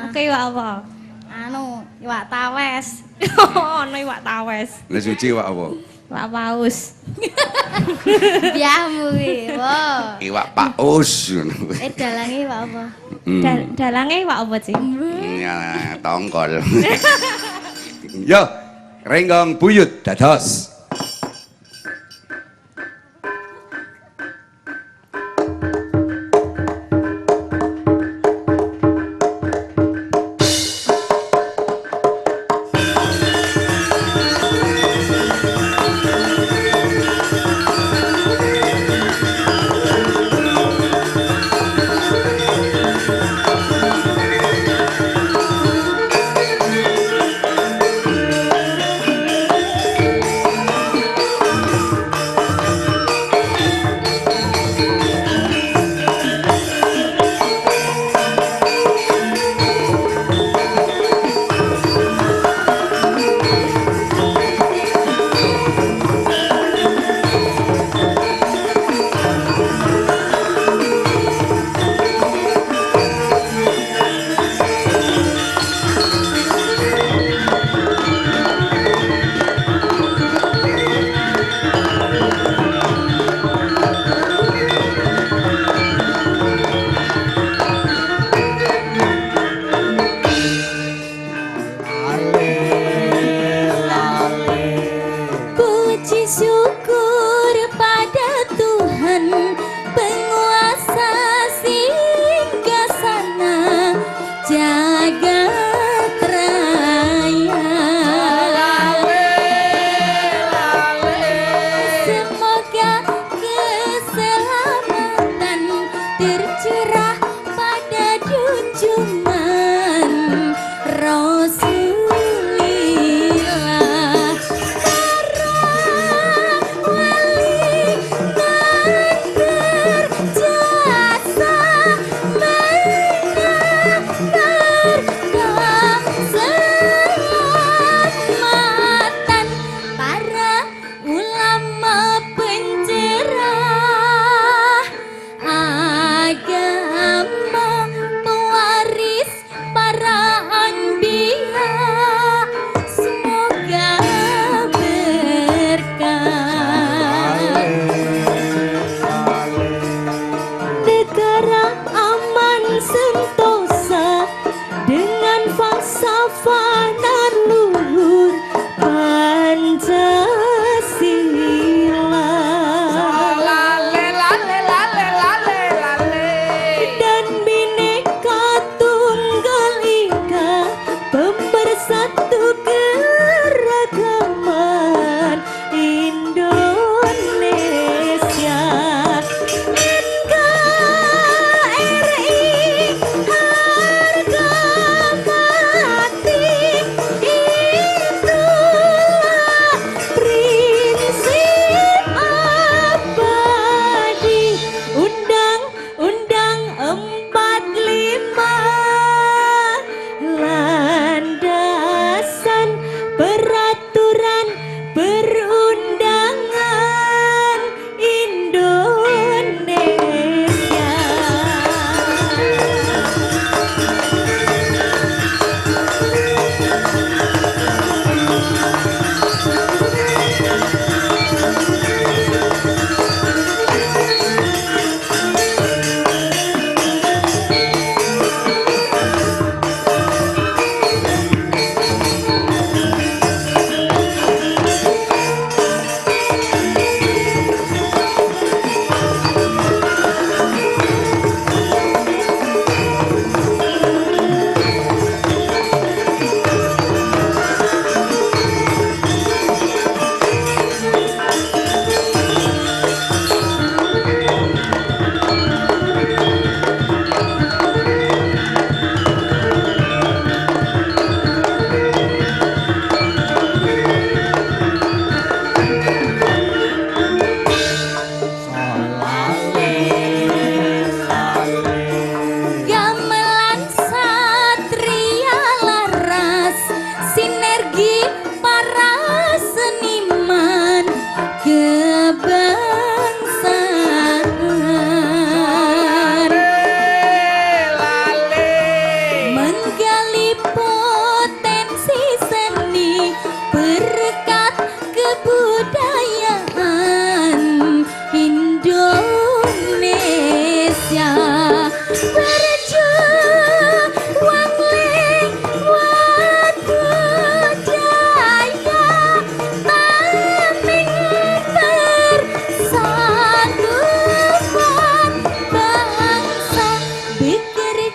Oke iwak apa? Anu, iwak tawes. Ono iwak tawes. Lah suci iwak apa? Iwak paus. Biamu iki. Wo. Iwak paus. Dalange iwak apa? Dalange iwak apa sih? Ya, tongkol. Yo, renggong buyut dados.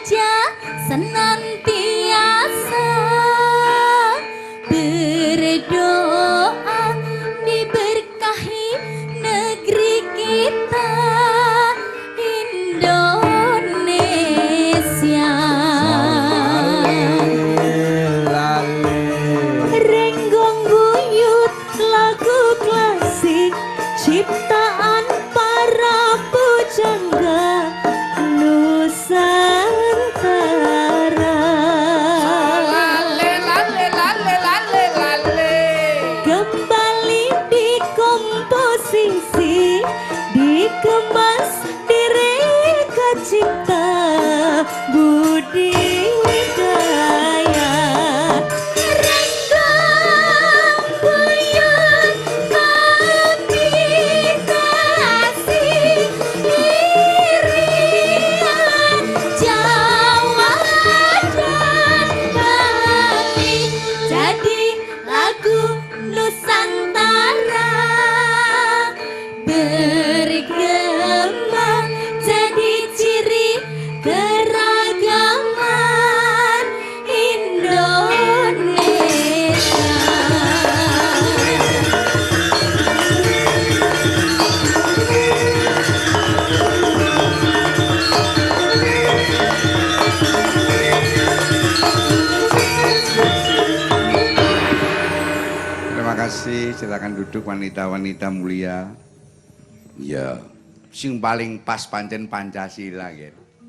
saja senantiasa berdoa diberkahi negeri kita Indonesia. Renggong buyut lagu klasik ciptaan para pujangga Nusantara. Kembali dikomposisi, dikemas, direka cipta budidaya. Renggong buyut kombinasi irian Jawa dan Bali jadi lagu Nusantara bergema jadi ciri keragaman Indonesia. Terima kasih, silakan duduk wanita-wanita mulia. Ya, sing paling pas pancen Pancasila gitu.